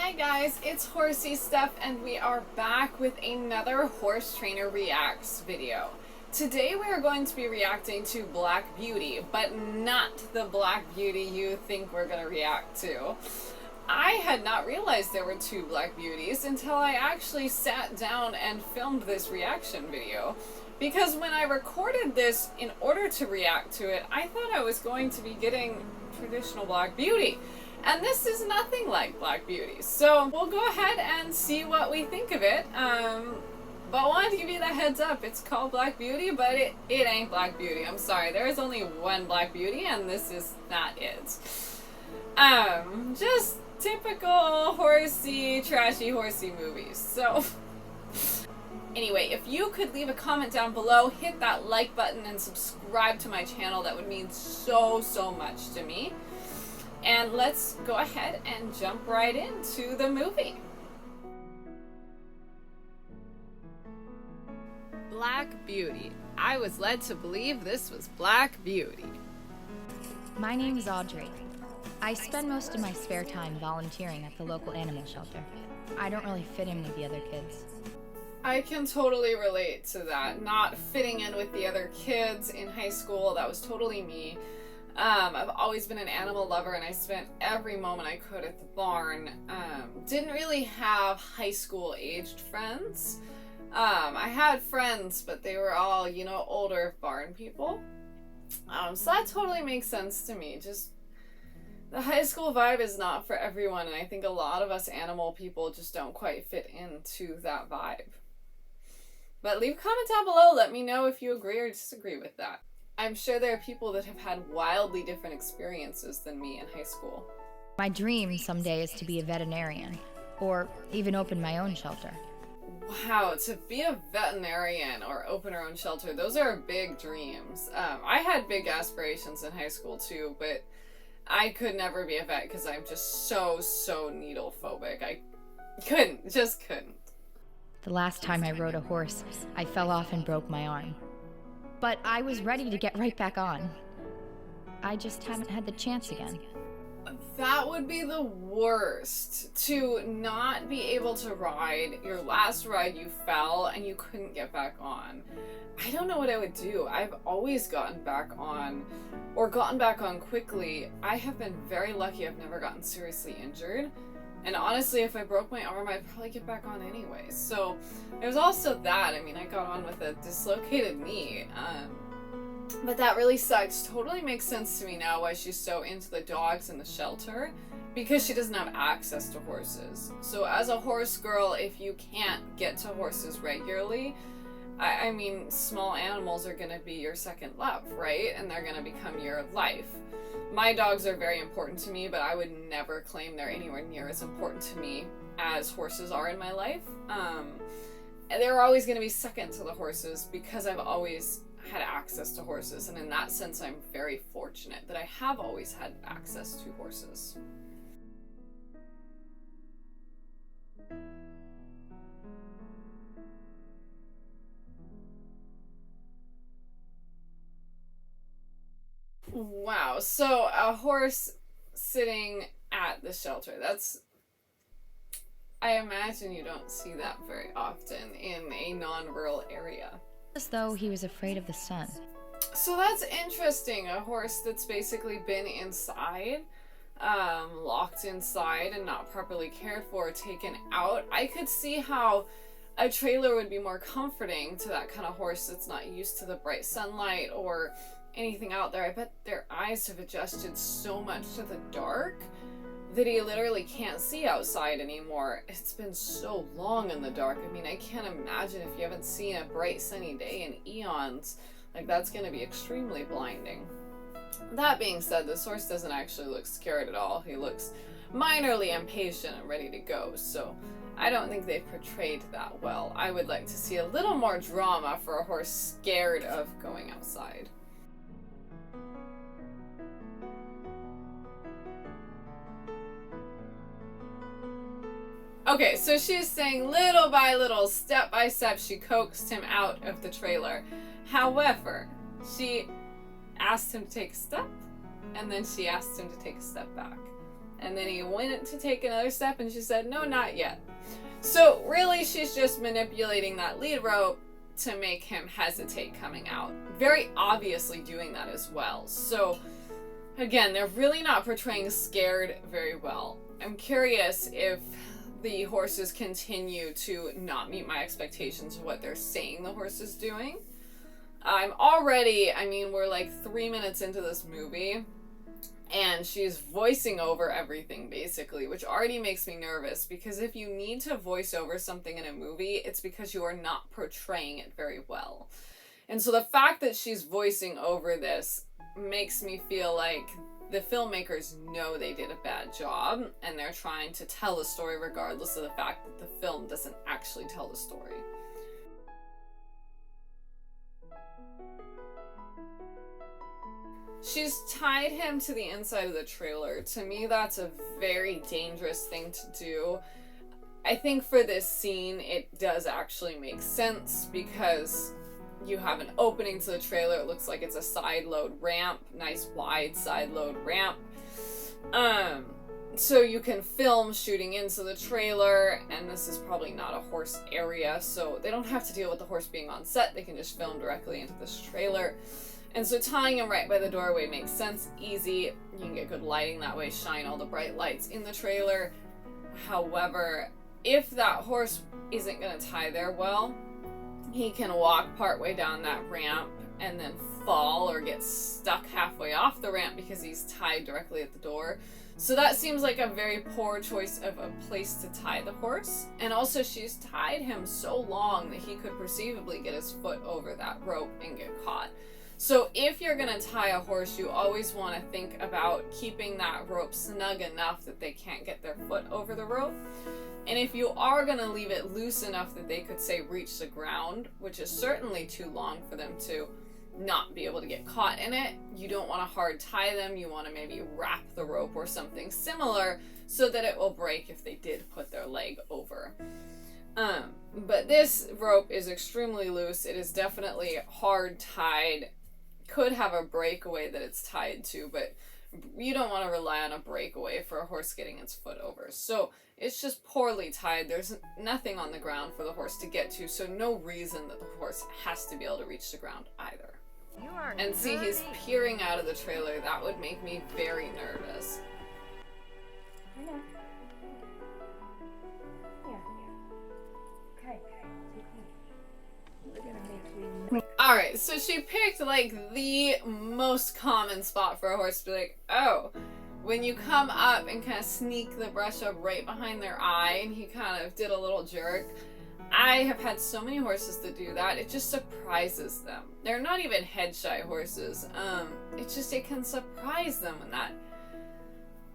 Hi guys, it's Horsey Stuff and we are back with another Horse Trainer Reacts video. Today we are going to be reacting to Black Beauty, but not the Black Beauty you think we're going to react to. I had not realized there were two Black Beauties until I actually sat down and filmed this reaction video. Because when I recorded this in order to react to it, I thought I was going to be getting traditional Black Beauty. And this is nothing like Black Beauty. So we'll go ahead and see what we think of it. But I wanted to give you the heads up. It's called Black Beauty, but it ain't Black Beauty. I'm sorry. There is only one Black Beauty, and this is not it. Just typical horsey, trashy horsey movies. So anyway, if you could leave a comment down below, hit that like button, and subscribe to my channel, that would mean so much to me. And let's go ahead and jump right into the movie. Black Beauty. I was led to believe this was Black Beauty. My name is Audrey. I spend most of my spare time volunteering at the local animal shelter. I don't really fit in with the other kids. I can totally relate to that. Not fitting in with the other kids in high school, that was totally me. I've always been an animal lover and I spent every moment I could at the barn. Didn't really have high school aged friends. I had friends, but they were all, you know, older barn people. So that totally makes sense to me. Just the high school vibe is not for everyone, and I think a lot of us animal people just don't quite fit into that vibe. But leave a comment down below, let me know if you agree or disagree with that. I'm sure there are people that have had wildly different experiences than me in high school. My dream someday is to be a veterinarian, or even open my own shelter. Wow, to be a veterinarian or open our own shelter, those are big dreams. I had big aspirations in high school too, but I could never be a vet because I'm just so needle phobic. I just couldn't. The last time I rode a horse, I fell off and broke my arm. But I was ready to get right back on. I just haven't had the chance again. That would be the worst, to not be able to ride. Your last ride you fell and you couldn't get back on. I don't know what I would do. I've always gotten back on, or gotten back on quickly. I have been very lucky I've never gotten seriously injured. And honestly, if I broke my arm, I'd probably get back on anyway. So there's also that. I mean, I got on with a dislocated knee. But that really sucks. Totally makes sense to me now why she's so into the dogs in the shelter. Because she doesn't have access to horses. So as a horse girl, if you can't get to horses regularly, I mean, small animals are going to be your second love, right? And they're going to become your life. My dogs are very important to me, but I would never claim they're anywhere near as important to me as horses are in my life. And they're always going to be second to the horses because I've always had access to horses. And in that sense, I'm very fortunate that I have always had access to horses. Wow, so a horse sitting at the shelter, I imagine you don't see that very often in a non-rural area. As though he was afraid of the sun. So that's interesting, a horse that's basically been inside, locked inside and not properly cared for, taken out. I could see how a trailer would be more comforting to that kind of horse that's not used to the bright sunlight or anything out there. I bet their eyes have adjusted so much to the dark that he literally can't see outside anymore. It's been so long in the dark. I mean, I can't imagine if you haven't seen a bright sunny day in eons. Like, that's going to be extremely blinding. That being said, this horse doesn't actually look scared at all. He looks minorly impatient and ready to go, so I don't think they've portrayed that well. I would like to see a little more drama for a horse scared of going outside. Okay, so she's saying little by little, step by step, she coaxed him out of the trailer. However, she asked him to take a step, and then she asked him to take a step back. And then he went to take another step and she said, no, not yet. So really she's just manipulating that lead rope to make him hesitate coming out. Very obviously doing that as well. So again, they're really not portraying scared very well. I'm curious if the horses continue to not meet my expectations of what they're saying the horse is doing. We're like 3 minutes into this movie, and she's voicing over everything basically, which already makes me nervous, because if you need to voice over something in a movie, it's because you are not portraying it very well. And so the fact that she's voicing over this makes me feel like the filmmakers know they did a bad job, and they're trying to tell a story regardless of the fact that the film doesn't actually tell the story. She's tied him to the inside of the trailer. To me, that's a very dangerous thing to do. I think for this scene, it does actually make sense because you have an opening to the trailer. It looks like it's a side load ramp, nice wide side load ramp. So you can film shooting into the trailer, and this is probably not a horse area, so they don't have to deal with the horse being on set. They can just film directly into this trailer. And so tying him right by the doorway makes sense, easy. You can get good lighting that way, shine all the bright lights in the trailer. However, if that horse isn't going to tie there well, he can walk partway down that ramp and then fall or get stuck halfway off the ramp because he's tied directly at the door. So that seems like a very poor choice of a place to tie the horse. And also she's tied him so long that he could perceivably get his foot over that rope and get caught. So if you're going to tie a horse, you always want to think about keeping that rope snug enough that they can't get their foot over the rope. And if you are going to leave it loose enough that they could, say, reach the ground, which is certainly too long for them to not be able to get caught in it, you don't want to hard tie them. You want to maybe wrap the rope or something similar so that it will break if they did put their leg over. But this rope is extremely loose. It is definitely hard tied. Could have a breakaway that it's tied to, but you don't want to rely on a breakaway for a horse getting its foot over. So it's just poorly tied. There's nothing on the ground for the horse to get to, so no reason that the horse has to be able to reach the ground either. And see, he's peering out of the trailer. That would make me very nervous. I know. Here. Okay. We're gonna make you... Alright, so she picked like the most common spot for a horse to be like, oh, when you come up and kind of sneak the brush up right behind their eye, and he kind of did a little jerk. I have had so many horses that do that. It just surprises them. They're not even head shy horses. It can surprise them when that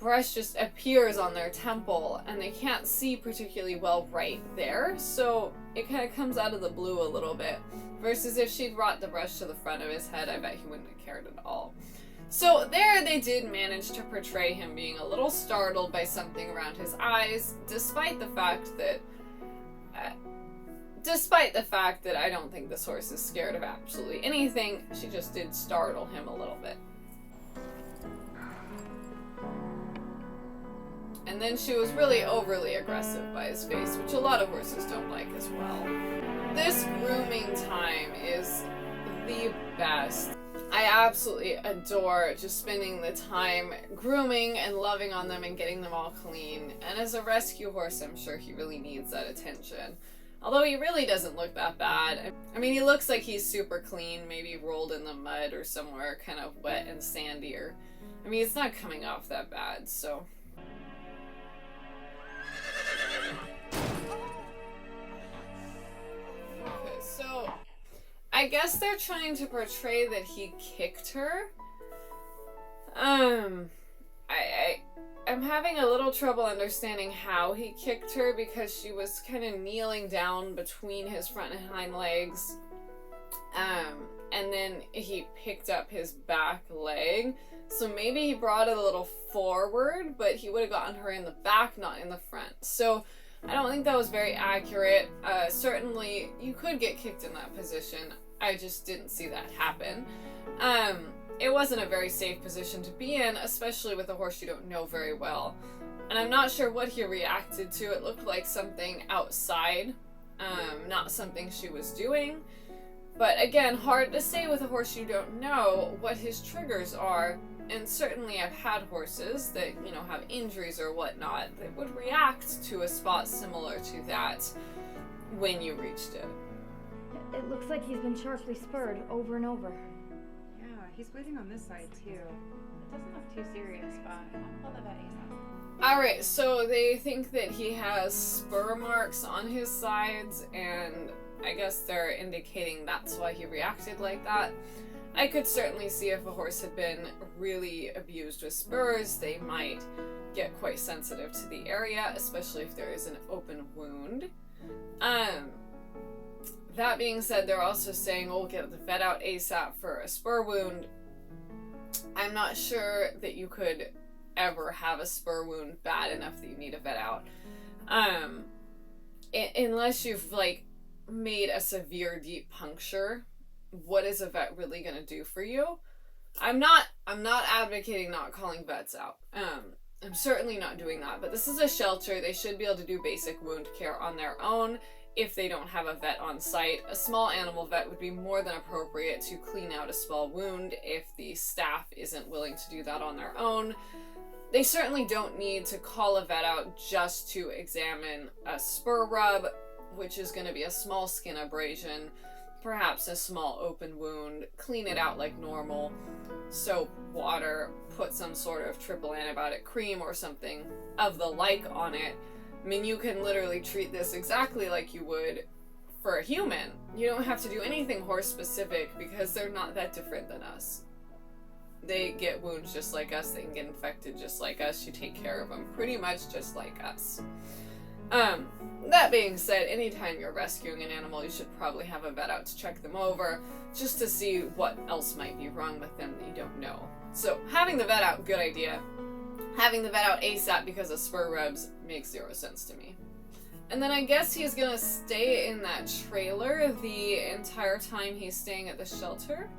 brush just appears on their temple and they can't see particularly well right there. So it kind of comes out of the blue a little bit. Versus if she'd brought the brush to the front of his head, I bet he wouldn't have cared at all. So there they did manage to portray him being a little startled by something around his eyes, despite the fact that I don't think this horse is scared of absolutely anything. She just did startle him a little bit. And then she was really overly aggressive by his face, which a lot of horses don't like as well. This grooming time is the best. I absolutely adore just spending the time grooming and loving on them and getting them all clean. And as a rescue horse, I'm sure he really needs that attention. Although he really doesn't look that bad. I mean, he looks like he's super clean, maybe rolled in the mud or somewhere kind of wet and sandy. I mean, it's not coming off that bad, so... Okay, so... I guess they're trying to portray that he kicked her. I'm having a little trouble understanding how he kicked her because she was kind of kneeling down between his front and hind legs. And then he picked up his back leg. So maybe he brought it a little forward, but he would have gotten her in the back, not in the front. So I don't think that was very accurate. Certainly, you could get kicked in that position. I just didn't see that happen. it wasn't a very safe position to be in, especially with a horse you don't know very well. And I'm not sure what he reacted to. It looked like something outside, not something she was doing. But again, hard to say with a horse you don't know what his triggers are. And certainly I've had horses that, you know, have injuries or whatnot that would react to a spot similar to that when you reached it. It looks like he's been sharply spurred over and over. Yeah, he's bleeding on this side too. It doesn't look too serious, but I'll call the vet ASAP. Alright, so they think that he has spur marks on his sides, and I guess they're indicating that's why he reacted like that. I could certainly see if a horse had been really abused with spurs, they might get quite sensitive to the area, especially if there is an open wound. That being said, they're also saying, we'll get the vet out ASAP for a spur wound. I'm not sure that you could ever have a spur wound bad enough that you need a vet out. Unless you've, like, made a severe deep puncture. What is a vet really gonna do for you? I'm not advocating not calling vets out. I'm certainly not doing that, but this is a shelter. They should be able to do basic wound care on their own if they don't have a vet on site. A small animal vet would be more than appropriate to clean out a small wound if the staff isn't willing to do that on their own. They certainly don't need to call a vet out just to examine a spur rub, which is going to be a small skin abrasion, perhaps a small open wound, clean it out like normal, soap, water, put some sort of triple antibiotic cream or something of the like on it. I mean, you can literally treat this exactly like you would for a human. You don't have to do anything horse specific because they're not that different than us. They get wounds just like us, they can get infected just like us, you take care of them pretty much just like us. That being said, anytime you're rescuing an animal, you should probably have a vet out to check them over, just to see what else might be wrong with them that you don't know. So, having the vet out, good idea. Having the vet out ASAP because of spur rubs makes 0 sense to me. And then I guess he's gonna stay in that trailer the entire time he's staying at the shelter.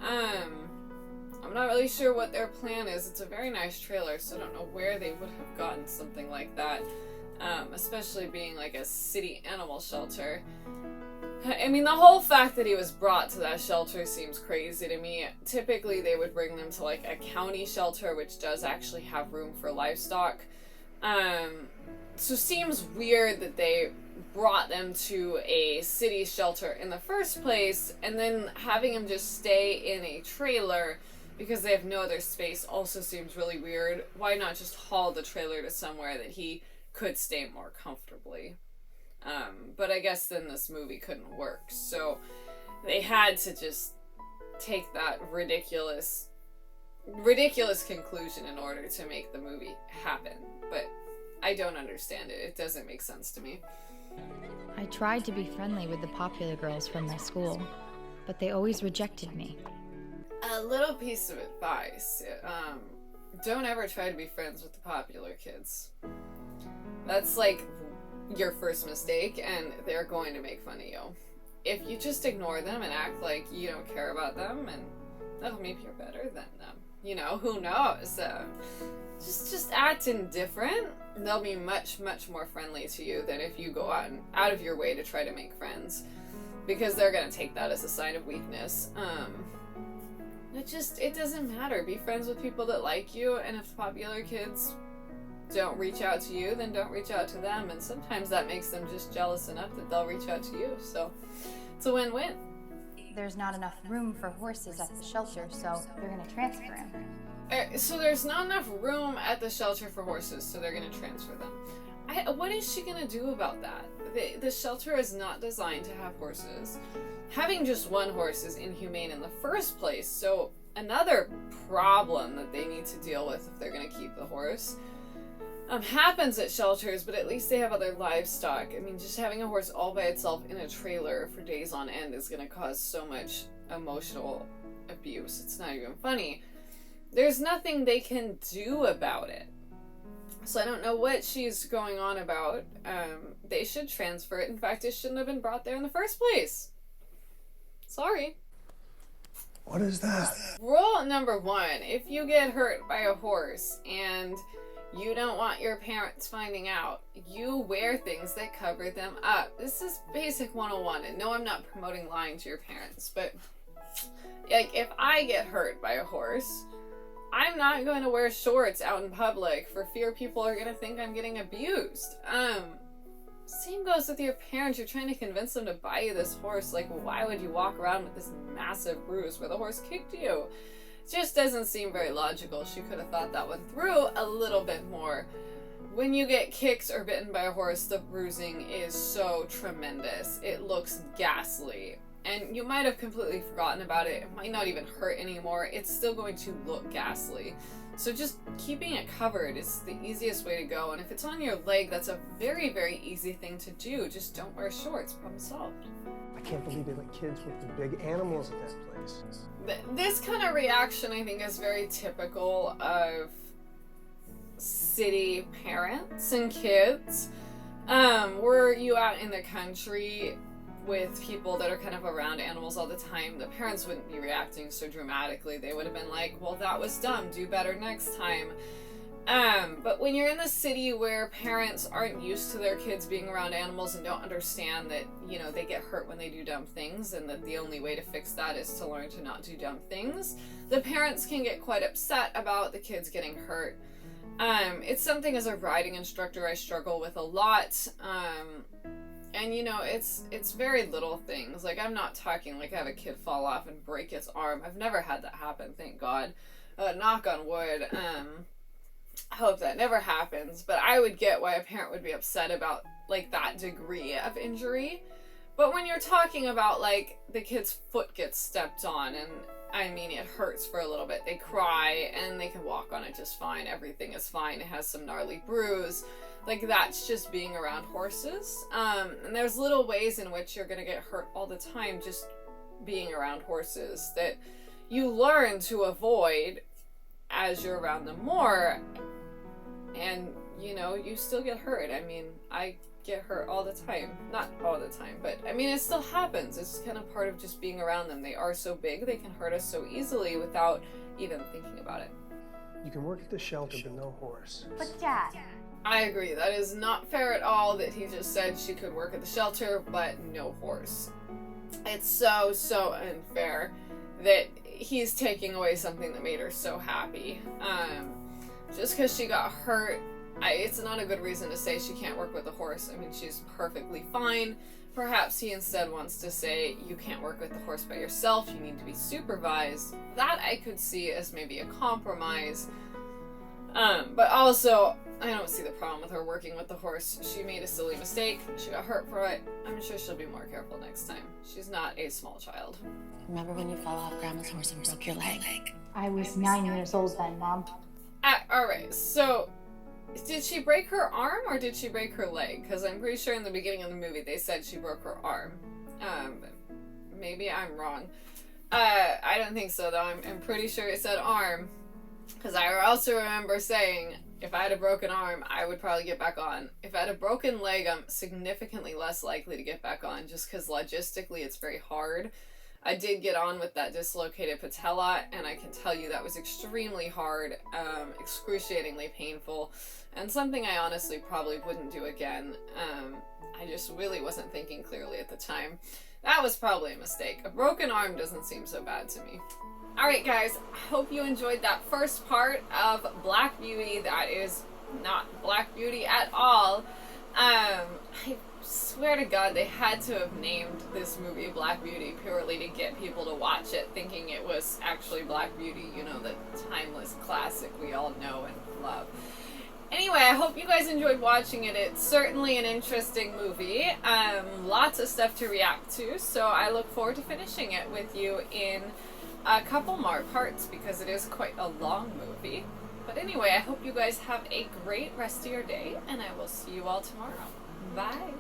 I'm not really sure what their plan is. It's a very nice trailer, so I don't know where they would have gotten something like that. Especially being like a city animal shelter. I mean, the whole fact that he was brought to that shelter seems crazy to me. Typically, they would bring them to like a county shelter, which does actually have room for livestock. So seems weird that they brought them to a city shelter in the first place, and then having him just stay in a trailer because they have no other space also seems really weird. Why not just haul the trailer to somewhere that he could stay more comfortably? But I guess then this movie couldn't work, so they had to just take that ridiculous conclusion in order to make the movie happen. But I don't understand it. It doesn't make sense to me. I tried to be friendly with the popular girls from my school, but they always rejected me. A little piece of advice. Don't ever try to be friends with the popular kids. That's like your first mistake, and they're going to make fun of you. If you just ignore them and act like you don't care about them, and that'll maybe you're better than them. You know, who knows? Just act indifferent. They'll be much, much more friendly to you than if you go out of your way to try to make friends, because they're gonna take that as a sign of weakness. It doesn't matter. Be friends with people that like you, and if the popular kids don't reach out to you, then don't reach out to them, and sometimes that makes them just jealous enough that they'll reach out to you, so it's a win-win. There's not enough room for horses at the shelter, so they're gonna transfer him. So there's not enough room at the shelter for horses, so they're gonna transfer them. What is she gonna do about that? The shelter is not designed to have horses. Having just one horse is inhumane in the first place, so another problem that they need to deal with if they're gonna keep the horse happens at shelters, but at least they have other livestock. I mean, just having a horse all by itself in a trailer for days on end is going to cause so much emotional abuse. It's not even funny. There's nothing they can do about it. So I don't know what she's going on about. They should transfer it. In fact, it shouldn't have been brought there in the first place. Sorry. What is that? Rule number 1, if you get hurt by a horse and you don't want your parents finding out, you wear things that cover them up. This is basic 101, and no, I'm not promoting lying to your parents, but like, if I get hurt by a horse, I'm not going to wear shorts out in public for fear people are going to think I'm getting abused. Same goes with your parents. You're trying to convince them to buy you this horse. Like, why would you walk around with this massive bruise where the horse kicked you? It just doesn't seem very logical. She could have thought that one through a little bit more. When you get kicked or bitten by a horse, the bruising is so tremendous. It looks ghastly. And you might have completely forgotten about it. It might not even hurt anymore. It's still going to look ghastly. So just keeping it covered is the easiest way to go. And if it's on your leg, that's a very, very easy thing to do. Just don't wear shorts. Problem solved. I can't believe they let kids with the big animals at that place. This kind of reaction, I think, is very typical of city parents and kids. Were you out in the country with people that are kind of around animals all the time, the parents wouldn't be reacting so dramatically. They would have been like, well, that was dumb, do better next time. But when you're in the city where parents aren't used to their kids being around animals and don't understand that, you know, they get hurt when they do dumb things, and that the only way to fix that is to learn to not do dumb things, the parents can get quite upset about the kids getting hurt. It's something as a riding instructor I struggle with a lot. And you know, it's very little things. Like, I'm not talking like I have a kid fall off and break its arm. I've never had that happen, thank God. Knock on wood. I hope that never happens. But I would get why a parent would be upset about, like, that degree of injury. But when you're talking about, like, the kid's foot gets stepped on, and I mean, it hurts for a little bit. They cry, and they can walk on it just fine. Everything is fine. It has some gnarly bruise. Like, that's just being around horses. And there's little ways in which you're going to get hurt all the time just being around horses that you learn to avoid as you're around them more. And, you know, you still get hurt. I mean, I get hurt all the time. Not all the time, but I mean, it still happens. It's kind of part of just being around them. They are so big, they can hurt us so easily without even thinking about it. You can work at the shelter, but no horse. But Dad. I agree. That is not fair at all that he just said she could work at the shelter, but no horse. It's so, so unfair that he's taking away something that made her so happy. Just because she got hurt, it's not a good reason to say she can't work with a horse. I mean, she's perfectly fine. Perhaps he instead wants to say, you can't work with the horse by yourself, you need to be supervised. That I could see as maybe a compromise. But also, I don't see the problem with her working with the horse. She made a silly mistake. She got hurt for it. I'm sure she'll be more careful next time. She's not a small child. Remember when you fell off Grandma's horse and broke your leg? I was 9 years old then, Mom. Alright, so did she break her arm or did she break her leg? Because I'm pretty sure in the beginning of the movie they said she broke her arm. Maybe I'm wrong. I don't think so, though. I'm pretty sure it said arm. Because I also remember saying, if I had a broken arm, I would probably get back on. If I had a broken leg, I'm significantly less likely to get back on, just because logistically it's very hard. I did get on with that dislocated patella, and I can tell you that was extremely hard, excruciatingly painful, and something I honestly probably wouldn't do again. I just really wasn't thinking clearly at the time. That was probably a mistake. A broken arm doesn't seem so bad to me. Alright guys, I hope you enjoyed that first part of Black Beauty. That is not Black Beauty at all. I swear to God they had to have named this movie Black Beauty purely to get people to watch it thinking it was actually Black Beauty, you know, the timeless classic we all know and love. Anyway, I hope you guys enjoyed watching it. It's certainly an interesting movie. Lots of stuff to react to, so I look forward to finishing it with you in a couple more parts because it is quite a long movie. But anyway, I hope you guys have a great rest of your day, and I will see you all tomorrow. Bye!